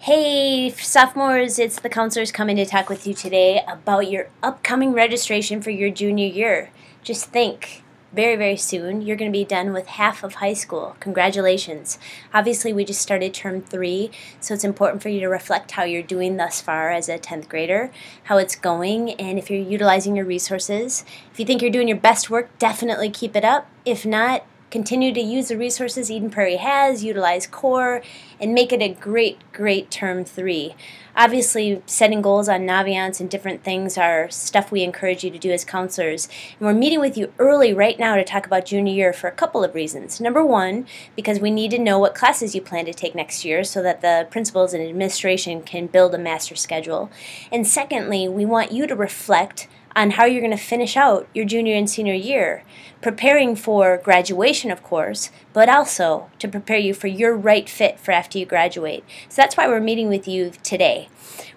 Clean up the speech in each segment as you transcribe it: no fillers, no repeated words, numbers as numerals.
Hey, sophomores, it's the counselors coming to talk with you today about your upcoming registration for your junior year. Just think, very, very soon, you're going to be done with half of high school. Congratulations. Obviously, we just started term 3, so it's important for you to reflect how you're doing thus far as a 10th grader, how it's going, and if you're utilizing your resources. If you think you're doing your best work, definitely keep it up. If not, continue to use the resources Eden Prairie has, utilize CORE, and make it a great, great term 3. Obviously, setting goals on Naviance and different things are stuff we encourage you to do as counselors. And we're meeting with you early right now to talk about junior year for a couple of reasons. Number one, because we need to know what classes you plan to take next year so that the principals and administration can build a master schedule. And secondly, we want you to reflect on how you're going to finish out your junior and senior year, preparing for graduation, of course, but also to prepare you for your right fit for after you graduate. So that's why we're meeting with you today.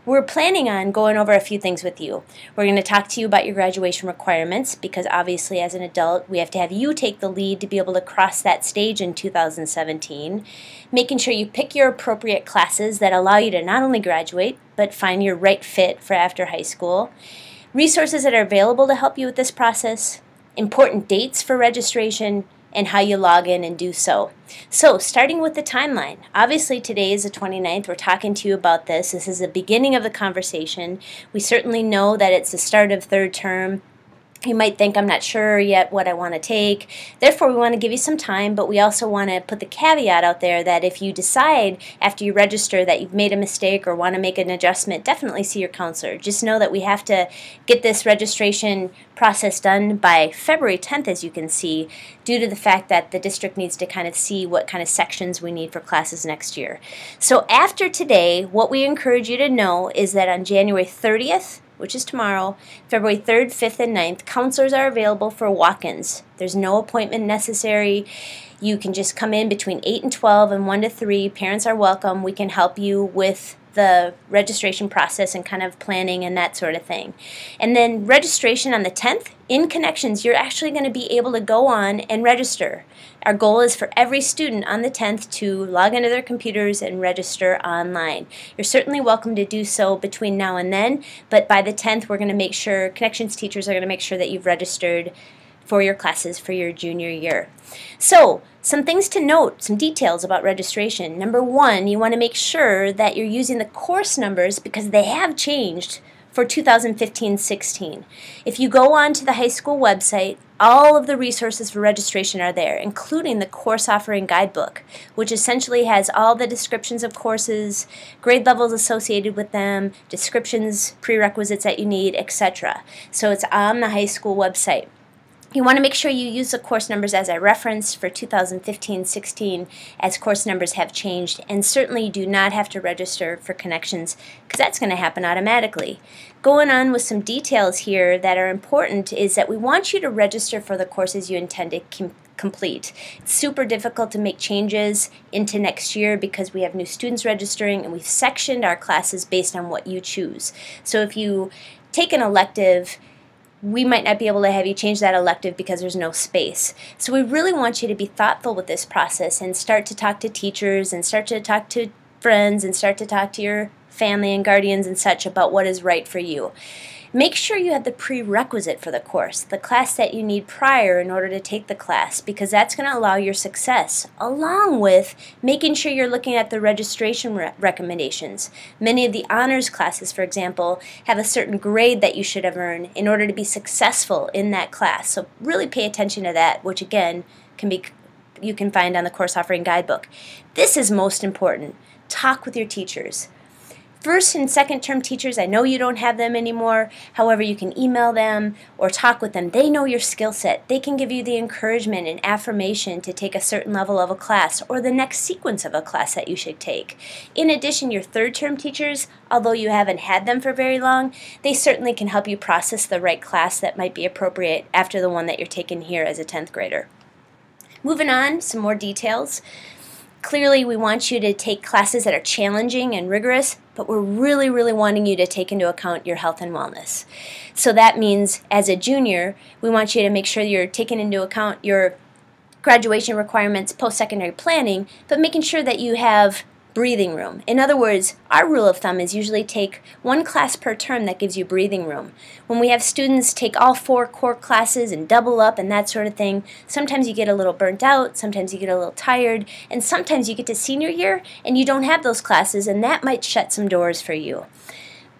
We're planning on going over a few things with you. We're going to talk to you about your graduation requirements because obviously as an adult we have to have you take the lead to be able to cross that stage in 2017, making sure you pick your appropriate classes that allow you to not only graduate but find your right fit for after high school, resources that are available to help you with this process, important dates for registration, and how you log in and do so. So, starting with the timeline. Obviously, today is the 29th. We're talking to you about this. This is the beginning of the conversation. We certainly know that it's the start of third term. You might think, I'm not sure yet what I want to take. Therefore, we want to give you some time, but we also want to put the caveat out there that if you decide after you register that you've made a mistake or want to make an adjustment, definitely see your counselor. Just know that we have to get this registration process done by February 10th, as you can see, due to the fact that the district needs to kind of see what kind of sections we need for classes next year. So after today, what we encourage you to know is that on January 30th, which is tomorrow, February 3rd, 5th, and 9th, counselors are available for walk-ins. There's no appointment necessary. You can just come in between 8 and 12 and 1 to 3. Parents are welcome. We can help you with the registration process and kind of planning and that sort of thing. And then registration on the 10th, in Connections, you're actually going to be able to go on and register. Our goal is for every student on the 10th to log into their computers and register online. You're certainly welcome to do so between now and then, but by the 10th we're going to make sure, Connections teachers are going to make sure that you've registered for your classes for your junior year. So, some things to note, some details about registration. Number one, you want to make sure that you're using the course numbers because they have changed for 2015-16. If you go on to the high school website, all of the resources for registration are there, including the course offering guidebook, which essentially has all the descriptions of courses, grade levels associated with them, descriptions, prerequisites that you need, etc. So it's on the high school website. You want to make sure you use the course numbers as I referenced for 2015-16 as course numbers have changed, and certainly you do not have to register for Connections because that's going to happen automatically. Going on with some details here that are important is that we want you to register for the courses you intend to complete. It's super difficult to make changes into next year because we have new students registering and we've sectioned our classes based on what you choose. So if you take an elective, we might not be able to have you change that elective because there's no space. So we really want you to be thoughtful with this process and start to talk to teachers and start to talk to friends and start to talk to your family and guardians and such about what is right for you. Make sure you have the prerequisite for the course, the class that you need prior in order to take the class, because that's going to allow your success, along with making sure you're looking at the registration recommendations. Many of the honors classes, for example, have a certain grade that you should have earned in order to be successful in that class. So really pay attention to that, which again you can find on the course offering guidebook. This is most important. Talk with your teachers. First and second term teachers, I know you don't have them anymore. However, you can email them or talk with them. They know your skill set. They can give you the encouragement and affirmation to take a certain level of a class or the next sequence of a class that you should take. In addition, your third term teachers, although you haven't had them for very long, they certainly can help you process the right class that might be appropriate after the one that you're taking here as a 10th grader. Moving on, some more details. Clearly, we want you to take classes that are challenging and rigorous, but we're really, really wanting you to take into account your health and wellness. So that means, as a junior, we want you to make sure you're taking into account your graduation requirements, post-secondary planning, but making sure that you have breathing room. In other words, our rule of thumb is usually take one class per term. That gives you breathing room. When we have students take all 4 core classes and double up and that sort of thing, sometimes you get a little burnt out, sometimes you get a little tired, and sometimes you get to senior year and you don't have those classes, and that might shut some doors for you.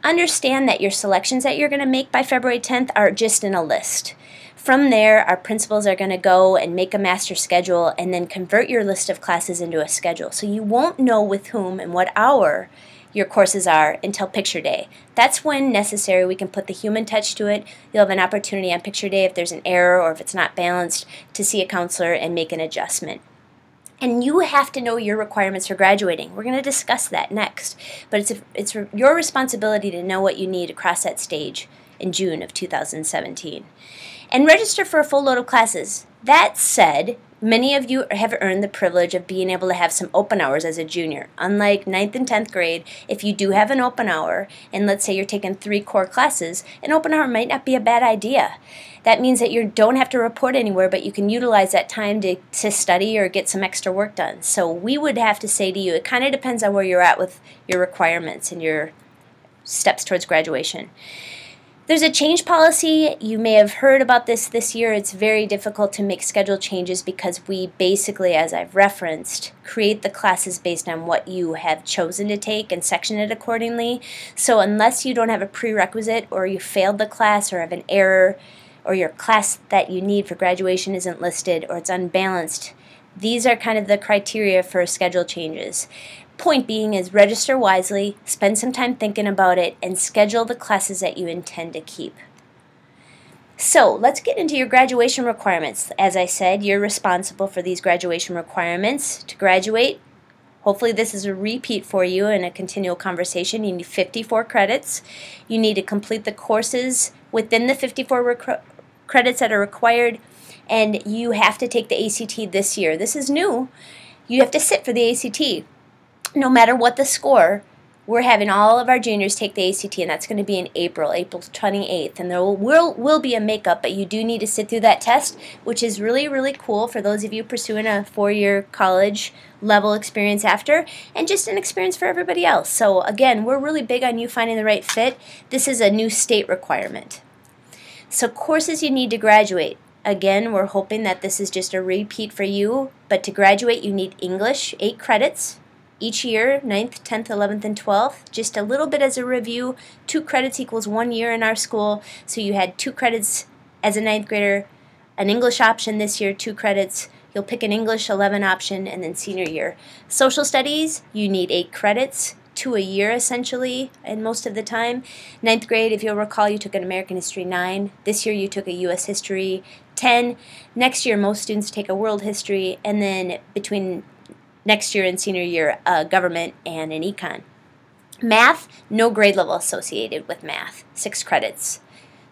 Understand that your selections that you're going to make by February 10th are just in a list. From there, our principals are going to go and make a master schedule and then convert your list of classes into a schedule. So you won't know with whom and what hour your courses are until picture day. That's when necessary we can put the human touch to it. You'll have an opportunity on picture day if there's an error or if it's not balanced to see a counselor and make an adjustment. And you have to know your requirements for graduating. We're going to discuss that next. But it's your responsibility to know what you need across that stage in June of 2017. And register for a full load of classes. That said, many of you have earned the privilege of being able to have some open hours as a junior. Unlike 9th and 10th grade, if you do have an open hour, and let's say you're taking 3 core classes, an open hour might not be a bad idea. That means that you don't have to report anywhere, but you can utilize that time to study or get some extra work done. So we would have to say to you, it kind of depends on where you're at with your requirements and your steps towards graduation. There's a change policy. You may have heard about this year. It's very difficult to make schedule changes because we basically, as I've referenced, create the classes based on what you have chosen to take and section it accordingly. So unless you don't have a prerequisite or you failed the class or have an error or your class that you need for graduation isn't listed or it's unbalanced, these are kind of the criteria for schedule changes. Point being is register wisely, spend some time thinking about it, and schedule the classes that you intend to keep. So let's get into your graduation requirements. As I said, you're responsible for these graduation requirements. To graduate, hopefully this is a repeat for you in a continual conversation. You need 54 credits. You need to complete the courses within the 54 credits that are required, and you have to take the ACT this year. This is new. You have to sit for the ACT. No matter what the score, we're having all of our juniors take the ACT, and that's going to be in April 28th. And there will be a makeup, but you do need to sit through that test, which is really, really cool for those of you pursuing a 4-year college level experience after, and just an experience for everybody else. So again, we're really big on you finding the right fit. This is a new state requirement. So courses you need to graduate. Again, we're hoping that this is just a repeat for you, but to graduate you need English, 8 credits. Each year, 9th, 10th, 11th, and 12th. Just a little bit as a review, 2 credits equals 1 year in our school. So you had 2 credits as a 9th grader, an English option this year, 2 credits. You'll pick an English 11 option, and then senior year. Social studies, you need 8 credits, 2 a year essentially, and most of the time. 9th grade, if you'll recall, you took an American History 9. This year you took a U.S. History 10. Next year, most students take a World History, and then between next year and senior year, government and an econ. Math, no grade level associated with math, 6 credits.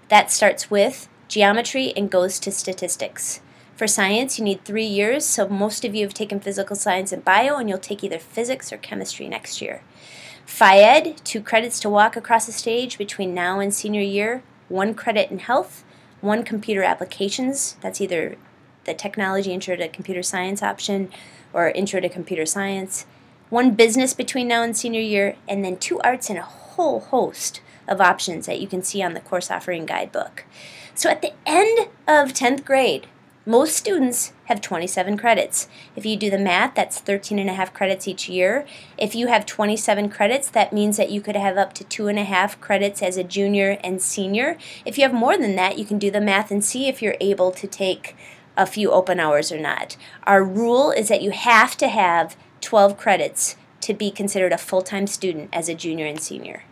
That starts with geometry and goes to statistics. For science, you need 3 years, so most of you have taken physical science and bio, and you'll take either physics or chemistry next year. Phy-Ed, 2 credits to walk across the stage between now and senior year, 1 credit in health, 1 computer applications, that's either the technology intro to computer science option or intro to computer science, 1 business between now and senior year, and then 2 arts and a whole host of options that you can see on the course offering guidebook. So at the end of 10th grade, most students have 27 credits. If you do the math, that's 13.5 credits each year. If you have 27 credits, that means that you could have up to 2.5 credits as a junior and senior. If you have more than that, you can do the math and see if you're able to take a few open hours or not. Our rule is that you have to have 12 credits to be considered a full-time student as a junior and senior.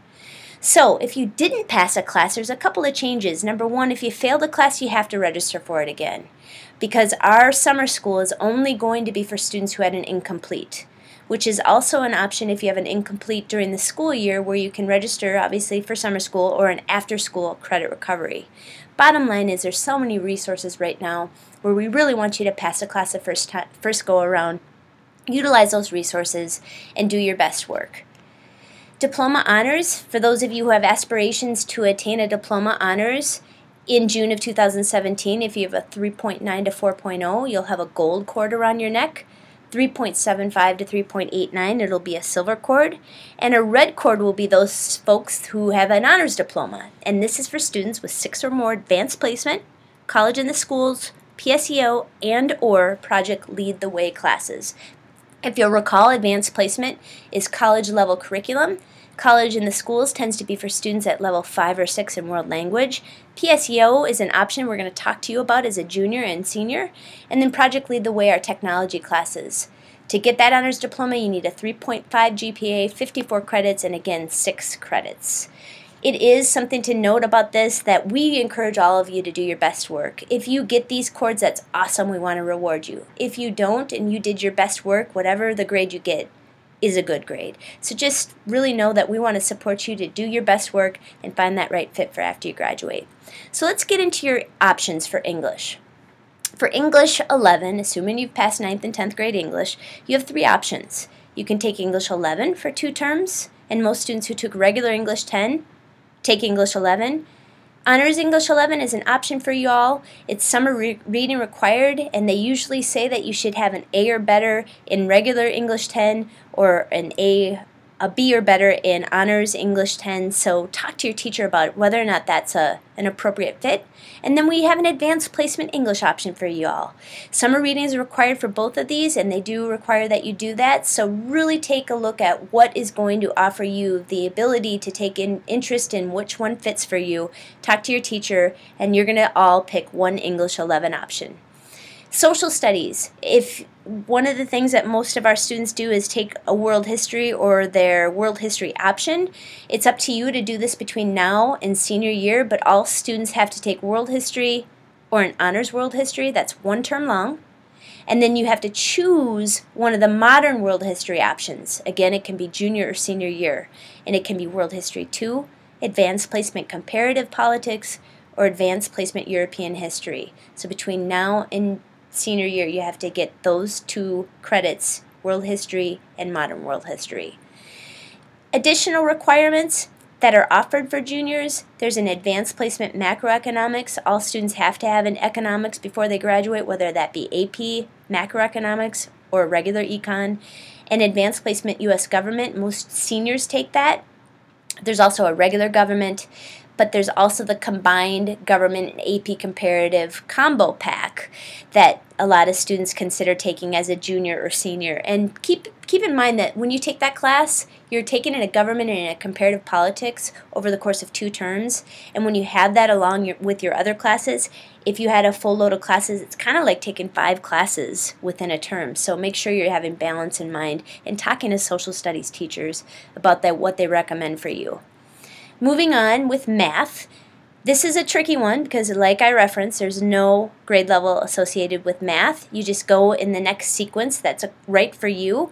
So if you didn't pass a class, there's a couple of changes. Number 1, if you failed a class, you have to register for it again, because our summer school is only going to be for students who had an incomplete, which is also an option if you have an incomplete during the school year, where you can register obviously for summer school or an after-school credit recovery. Bottom line is there's so many resources right now where we really want you to pass a class the first go around. Utilize those resources and do your best work. Diploma honors, for those of you who have aspirations to attain a diploma honors in June of 2017, if you have a 3.9 to 4.0, you'll have a gold cord around your neck. 3.75 to 3.89, it'll be a silver cord. And a red cord will be those folks who have an honors diploma. And this is for students with 6 or more advanced placement, college in the schools, PSEO, and or Project Lead the Way classes. If you'll recall, advanced placement is college level curriculum. College in the schools tends to be for students at level 5 or 6 in world language. PSEO is an option we're going to talk to you about as a junior and senior. And then Project Lead the Way are technology classes. To get that honors diploma, you need a 3.5 GPA, 54 credits, and again, 6 credits. It is something to note about this that we encourage all of you to do your best work. If you get these cords, that's awesome. We want to reward you. If you don't and you did your best work, whatever the grade you get is a good grade. So just really know that we want to support you to do your best work and find that right fit for after you graduate. So let's get into your options for English. For English 11, assuming you've passed 9th and 10th grade English, you have 3 options. You can take English 11 for 2 terms, and most students who took regular English 10 take English 11. Honors English 11 is an option for you all. It's summer reading required, and they usually say that you should have an A or better in regular English 10 or a B or better in Honors English 10. So talk to your teacher about whether or not that's an appropriate fit. And then we have an advanced placement English option for you all. Summer reading is required for both of these, and they do require that you do that. So really take a look at what is going to offer you the ability to take interest in which one fits for you. Talk to your teacher, and you're going to all pick one English 11 option. Social studies. If one of the things that most of our students do is take a world history or their world history option, it's up to you to do this between now and senior year, but all students have to take world history or an honors world history. That's 1 term long. And then you have to choose one of the modern world history options. Again, it can be junior or senior year, and it can be World History 2, Advanced Placement Comparative Politics, or Advanced Placement European History. So between now and senior year, you have to get those 2 credits, World History and Modern World History. Additional requirements that are offered for juniors, there's an advanced placement macroeconomics. All students have to have an economics before they graduate, whether that be AP, macroeconomics, or regular econ. An advanced placement U.S. government, most seniors take that. There's also a regular government, but there's also the combined government and AP comparative combo pack that a lot of students consider taking as a junior or senior. And keep in mind that when you take that class, you're taking in a government and a comparative politics over the course of 2 terms. And when you have that along with your other classes, if you had a full load of classes, it's kind of like taking 5 classes within a term. So make sure you're having balance in mind and talking to social studies teachers about what they recommend for you. Moving on with math, this is a tricky one because like I referenced, there's no grade level associated with math. You just go in the next sequence that's right for you.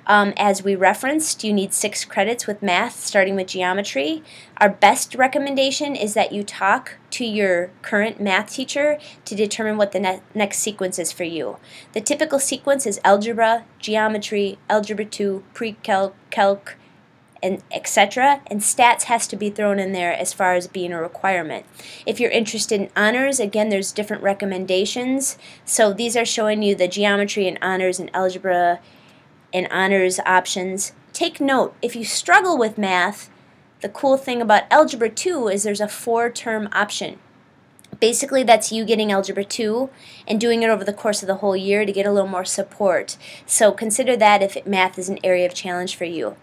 As we referenced, you need 6 credits with math, starting with geometry. Our best recommendation is that you talk to your current math teacher to determine what the next sequence is for you. The typical sequence is algebra, geometry, algebra 2, pre-calc, calc, and etc. And stats has to be thrown in there as far as being a requirement. If you're interested in honors, again, there's different recommendations. So these are showing you the geometry and honors and algebra and honors options. Take note, if you struggle with math, the cool thing about algebra 2 is there's a 4-term option. Basically, that's you getting algebra 2 and doing it over the course of the whole year to get a little more support. So consider that if math is an area of challenge for you.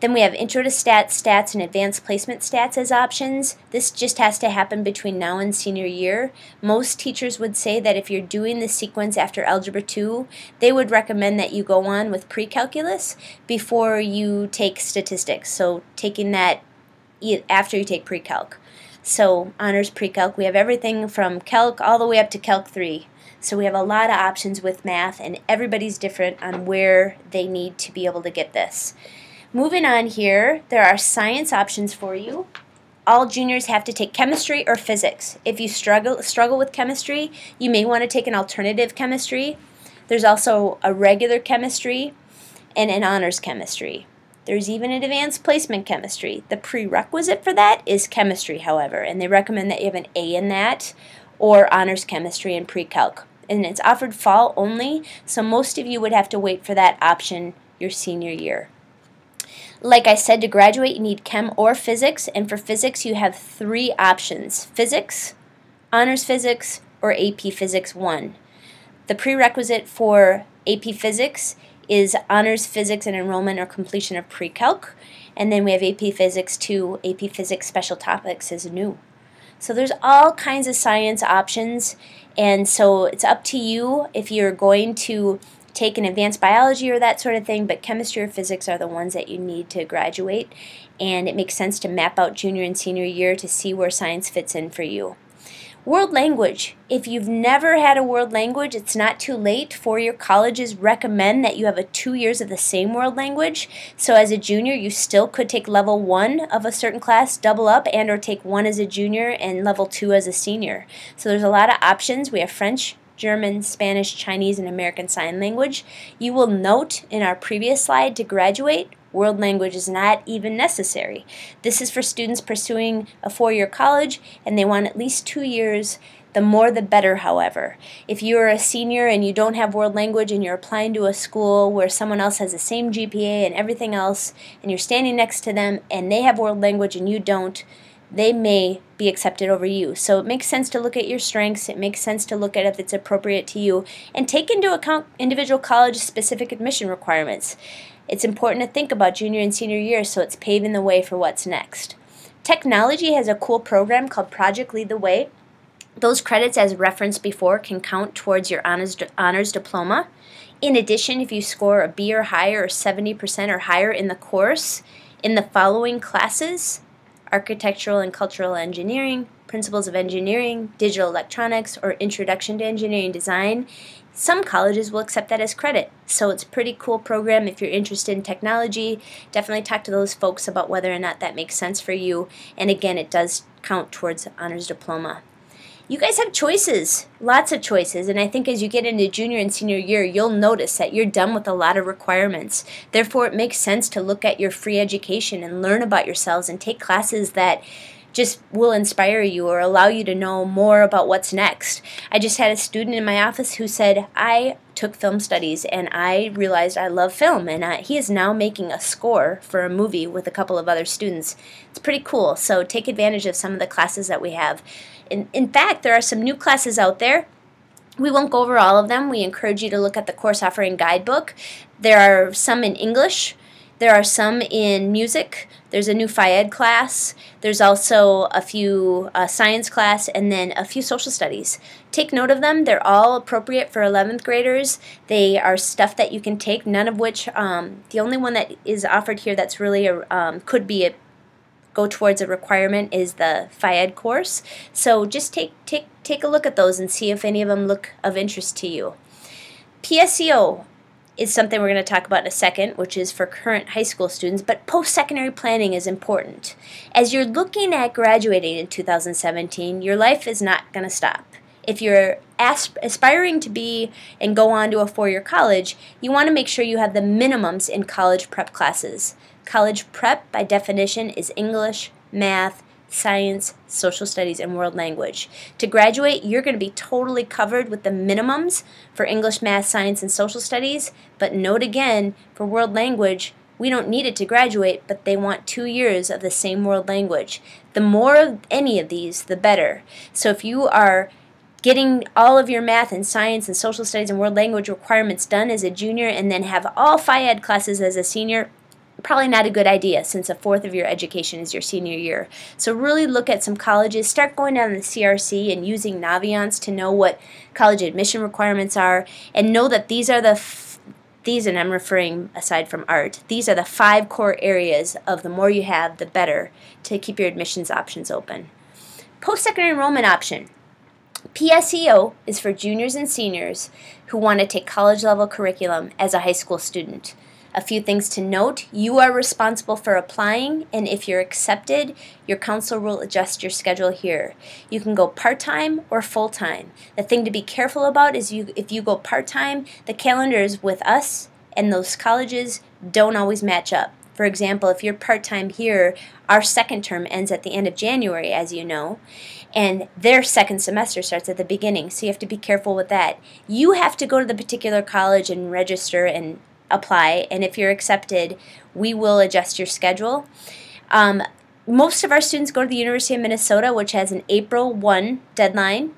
Then we have Intro to Stats, and Advanced Placement Stats as options. This just has to happen between now and senior year. Most teachers would say that if you're doing the sequence after Algebra 2, they would recommend that you go on with pre-calculus before you take statistics. So taking that after you take pre-calc. So honors pre-calc, we have everything from calc all the way up to calc 3. So we have a lot of options with math, and everybody's different on where they need to be able to get this. Moving on here, there are science options for you. All juniors have to take chemistry or physics. If you struggle with chemistry, you may want to take an alternative chemistry. There's also a regular chemistry and an honors chemistry. There's even an advanced placement chemistry. The prerequisite for that is chemistry, however, and they recommend that you have an A in that or honors chemistry and pre-calc. and it's offered fall only, so most of you would have to wait for that option your senior year. Like I said, to graduate you need chem or physics, and for physics you have 3 options: physics, honors physics, or AP Physics 1. The prerequisite for AP Physics is honors physics and enrollment or completion of pre-calc, and then we have AP Physics 2, AP Physics Special Topics is new. So there's all kinds of science options, and so it's up to you if you're going to take an advanced biology or that sort of thing, but chemistry or physics are the ones that you need to graduate, and it makes sense to map out junior and senior year to see where science fits in for you. World language. If you've never had a world language, it's not too late. 4-year colleges recommend that you have 2 years of the same world language. So as a junior, you still could take level 1 of a certain class, double up, and or take 1 as a junior and level 2 as a senior. So there's a lot of options. We have French, German, Spanish, Chinese, and American Sign Language. You will note in our previous slide, to graduate, world language is not even necessary. This is for students pursuing a 4-year college, and they want at least 2 years. The more the better, however. If you're a senior and you don't have world language and you're applying to a school where someone else has the same GPA and everything else, and you're standing next to them and they have world language and you don't, they may be accepted over you. So it makes sense to look at your strengths. It makes sense to look at if it's appropriate to you and take into account individual college-specific admission requirements. It's important to think about junior and senior year, so it's paving the way for what's next. Technology has a cool program called Project Lead the Way. Those credits, as referenced before, can count towards your honors diploma. In addition, if you score a B or higher or 70% or higher in the course in the following classes: Architectural and Cultural Engineering, Principles of Engineering, Digital Electronics, or Introduction to Engineering Design, some colleges will accept that as credit. So it's a pretty cool program if you're interested in technology. Definitely talk to those folks about whether or not that makes sense for you. And again, it does count towards honors diploma. You guys have choices, lots of choices, and I think as you get into junior and senior year, you'll notice that you're done with a lot of requirements. Therefore, it makes sense to look at your free education and learn about yourselves and take classes that just will inspire you or allow you to know more about what's next. I just had a student in my office who said, I took film studies and I realized I love film, and he is now making a score for a movie with a couple of other students. It's pretty cool, so take advantage of some of the classes that we have. In fact, there are some new classes out there. We won't go over all of them. We encourage you to look at the course offering guidebook. There are some in English. There are some in music. There's a new Phi-Ed class. There's also a few science class, and then a few social studies. Take note of them. They're all appropriate for 11th graders. They are stuff that you can take, none of which, the only one that is offered here that's really could be go towards a requirement is the Phi-Ed course. So just take a look at those and see if any of them look of interest to you. PSEO is something we're going to talk about in a second, which is for current high school students, but post-secondary planning is important. As you're looking at graduating in 2017, your life is not going to stop. If you're aspiring to be and go on to a 4-year college, you want to make sure you have the minimums in college prep classes. College prep, by definition, is English, math, science, social studies, and world language. To graduate, you're going to be totally covered with the minimums for English, math, science, and social studies, but note again, for world language, we don't need it to graduate, but they want 2 years of the same world language. The more of any of these, the better. So if you are getting all of your math and science and social studies and world language requirements done as a junior and then have all Phi-Ed classes as a senior, probably not a good idea, since a fourth of your education is your senior year. So really look at some colleges. Start going down the CRC and using Naviance to know what college admission requirements are, and know that these are and I'm referring aside from art, these are the 5 core areas of the more you have, the better, to keep your admissions options open. Post-secondary enrollment option. PSEO is for juniors and seniors who want to take college-level curriculum as a high school student. A few things to note: you are responsible for applying, and if you're accepted, your counselor will adjust your schedule here. You can go part-time or full-time. The thing to be careful about is if you go part-time, the calendars with us and those colleges don't always match up. For example, if you're part-time here, our second term ends at the end of January, as you know, and their second semester starts at the beginning, so you have to be careful with that. You have to go to the particular college and register and apply, and if you're accepted, we will adjust your schedule. Most of our students go to the University of Minnesota, which has an April 1 deadline,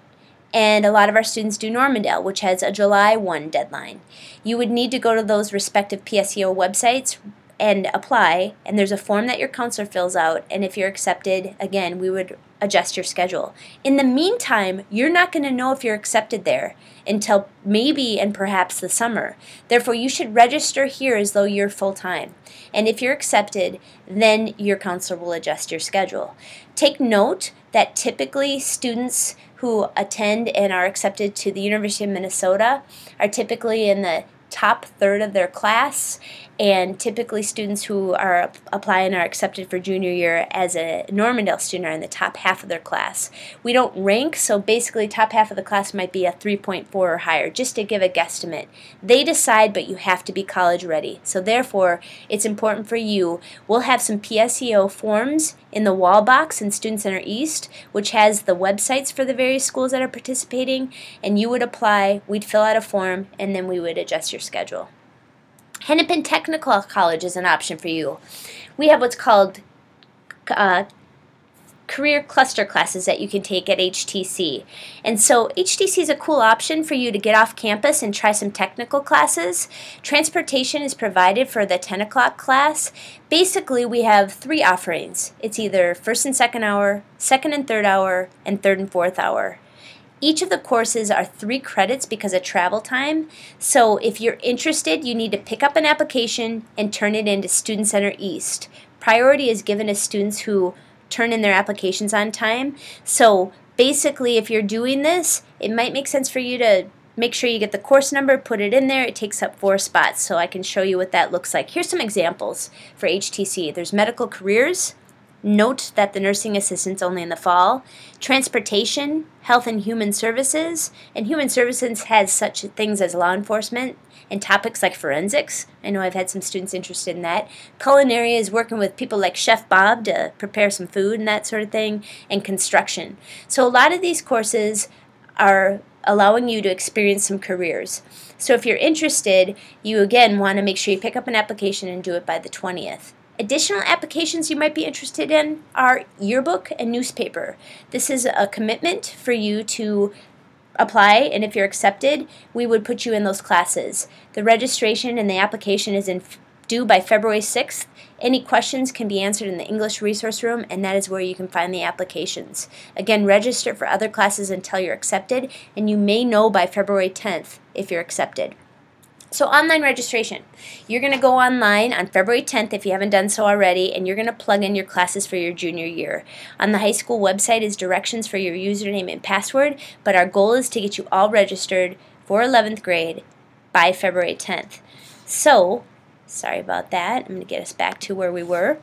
and a lot of our students do Normandale, which has a July 1 deadline. You would need to go to those respective PSEO websites and apply, and there's a form that your counselor fills out, and if you're accepted, again, we would adjust your schedule. In the meantime, you're not going to know if you're accepted there until maybe and perhaps the summer. Therefore, you should register here as though you're full-time. And if you're accepted, then your counselor will adjust your schedule. Take note that typically students who attend and are accepted to the University of Minnesota are typically in the top third of their class, and typically students who are applying are accepted for junior year as a Normandale student are in the top half of their class. We don't rank, so basically top half of the class might be a 3.4 or higher, just to give a guesstimate. They decide, but you have to be college ready. So therefore, it's important for you. We'll have some PSEO forms in the wall box in Student Center East, which has the websites for the various schools that are participating, and you would apply, we'd fill out a form, and then we would adjust your schedule. Hennepin Technical College is an option for you. We have what's called career cluster classes that you can take at HTC. And so HTC is a cool option for you to get off campus and try some technical classes. Transportation is provided for the 10 o'clock class. Basically, we have 3 offerings. It's either first and second hour, second and third hour, and third and fourth hour. Each of the courses are 3 credits because of travel time. So if you're interested, you need to pick up an application and turn it into Student Center East. Priority is given to students who turn in their applications on time. So basically, if you're doing this, it might make sense for you to make sure you get the course number, put it in there. It takes up 4 spots, so I can show you what that looks like. Here's some examples for HTC. There's medical careers. Note that the nursing assistant's only in the fall. Transportation, health and human services, and human services has such things as law enforcement and topics like forensics. I know I've had some students interested in that. Culinary is working with people like Chef Bob to prepare some food and that sort of thing, and construction. So a lot of these courses are allowing you to experience some careers. So if you're interested, you again want to make sure you pick up an application and do it by the 20th. Additional applications you might be interested in are yearbook and newspaper. This is a commitment for you to apply, and if you're accepted, we would put you in those classes. The registration and the application is due by February 6th. Any questions can be answered in the English resource room, and that is where you can find the applications. Again, register for other classes until you're accepted, and you may know by February 10th if you're accepted. So online registration. You're going to go online on February 10th if you haven't done so already, and you're going to plug in your classes for your junior year. On the high school website is directions for your username and password, but our goal is to get you all registered for 11th grade by February 10th. So, sorry about that. I'm going to get us back to where we were.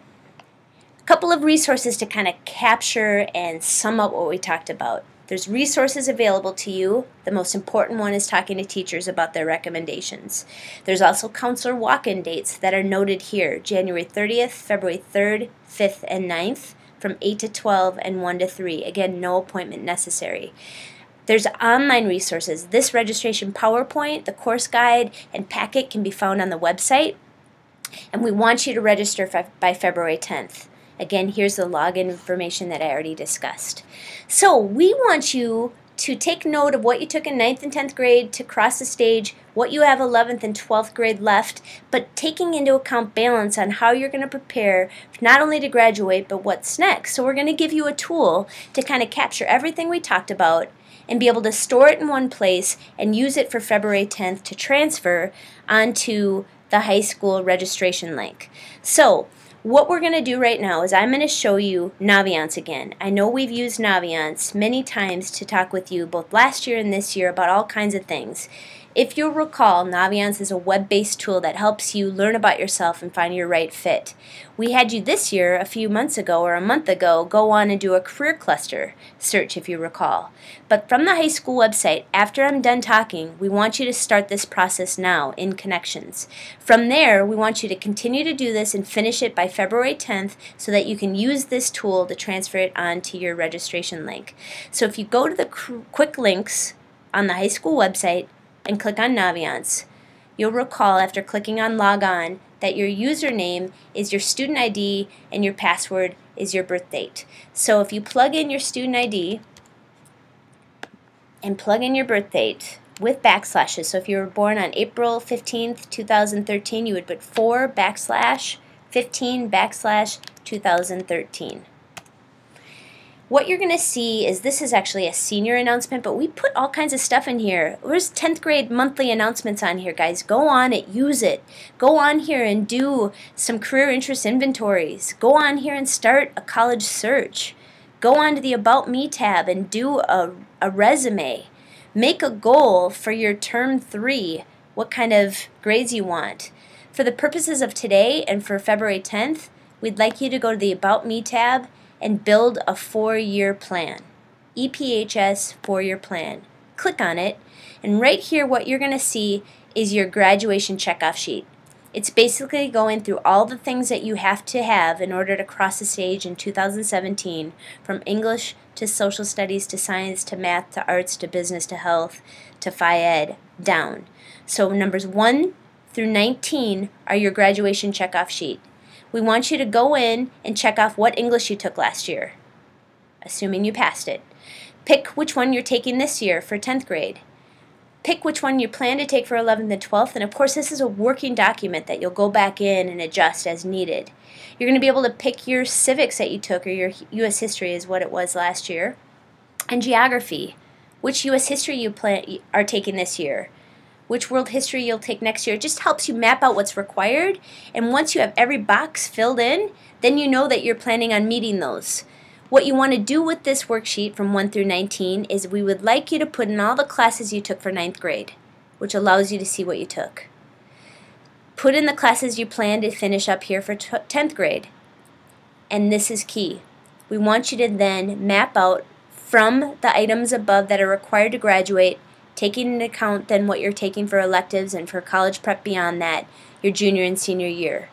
A couple of resources to kind of capture and sum up what we talked about. There's resources available to you. The most important one is talking to teachers about their recommendations. There's also counselor walk-in dates that are noted here, January 30th, February 3rd, 5th, and 9th, from 8 to 12 and 1 to 3. Again, no appointment necessary. There's online resources. This registration PowerPoint, the course guide, and packet can be found on the website. And we want you to register by February 10th. Again, here's the login information that I already discussed. So we want you to take note of what you took in 9th and 10th grade to cross the stage, what you have 11th and 12th grade left, but taking into account balance on how you're going to prepare not only to graduate, but what's next. So we're going to give you a tool to kind of capture everything we talked about and be able to store it in one place and use it for February 10th to transfer onto the high school registration link. So what we're going to do right now is I'm going to show you Naviance again. I know we've used Naviance many times to talk with you both last year and this year about all kinds of things. If you'll recall, Naviance is a web-based tool that helps you learn about yourself and find your right fit. We had you this year, a few months ago or a month ago, go on and do a career cluster search, if you recall. But from the high school website, after I'm done talking, we want you to start this process now in Connections. From there, we want you to continue to do this and finish it by February 10th so that you can use this tool to transfer it onto your registration link. So if you go to the quick links on the high school website and click on Naviance, you'll recall after clicking on Log On that your username is your student ID and your password is your birth date. So if you plug in your student ID and plug in your birth date with backslashes, so if you were born on April 15th, 2013, you would put 4/15/2013. What you're going to see is this is actually a senior announcement, but we put all kinds of stuff in here. There's 10th grade monthly announcements on here, guys. Go on it, use it. Go on here and do some career interest inventories. Go on here and start a college search. Go on to the About Me tab and do a resume. Make a goal for your term 3, what kind of grades you want. For the purposes of today and for February 10th, we'd like you to go to the About Me tab and build a 4-year plan. EPHS 4-year plan. Click on it, and right here what you're going to see is your graduation checkoff sheet. It's basically going through all the things that you have to have in order to cross the stage in 2017, from English to social studies to science to math to arts to business to health to Phi-Ed down. So numbers 1 through 19 are your graduation checkoff sheet. We want you to go in and check off what English you took last year, assuming you passed it. Pick which one you're taking this year for 10th grade. Pick which one you plan to take for 11th and 12th, and of course this is a working document that you'll go back in and adjust as needed. You're going to be able to pick your civics that you took, or your U.S. history is what it was last year, and geography, which U.S. history you are taking this year, which world history you'll take next year. It just helps you map out what's required, and once you have every box filled in, then you know that you're planning on meeting those. What you want to do with this worksheet from 1 through 19 is we would like you to put in all the classes you took for 9th grade, which allows you to see what you took. Put in the classes you plan to finish up here for 10th grade, and this is key. We want you to then map out from the items above that are required to graduate, taking into account then what you're taking for electives and for college prep beyond that, your junior and senior year.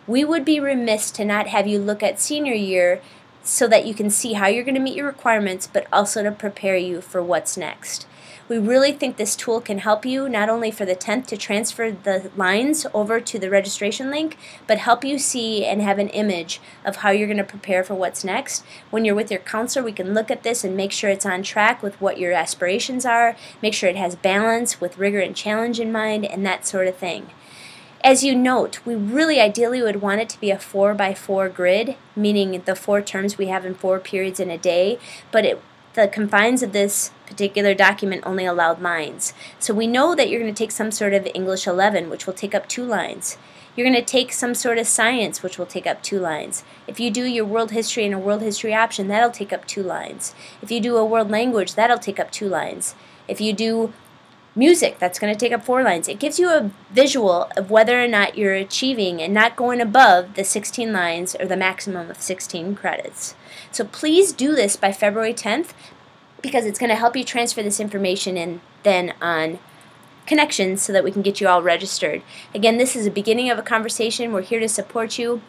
We would be remiss to not have you look at senior year so that you can see how you're going to meet your requirements, but also to prepare you for what's next. We really think this tool can help you not only for the 10th to transfer the lines over to the registration link, but help you see and have an image of how you're going to prepare for what's next. When you're with your counselor, we can look at this and make sure it's on track with what your aspirations are, make sure it has balance with rigor and challenge in mind, and that sort of thing. As you note, we really ideally would want it to be a 4x4 grid, meaning the 4 terms we have in 4 periods in a day, but the confines of this particular document only allowed lines. So we know that you're going to take some sort of English 11, which will take up 2 lines. You're going to take some sort of science, which will take up 2 lines. If you do your world history and a world history option, that'll take up 2 lines. If you do a world language, that'll take up 2 lines. If you do music, that's going to take up 4 lines. It gives you a visual of whether or not you're achieving and not going above the 16 lines or the maximum of 16 credits. So please do this by February 10th because it's going to help you transfer this information in then on Connections so that we can get you all registered. Again, this is the beginning of a conversation. We're here to support you.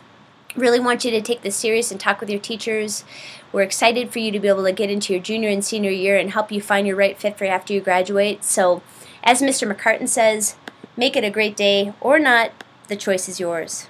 Really want you to take this serious and talk with your teachers. We're excited for you to be able to get into your junior and senior year and help you find your right fit for after you graduate. So, as Mr. McCartan says, make it a great day or not, the choice is yours.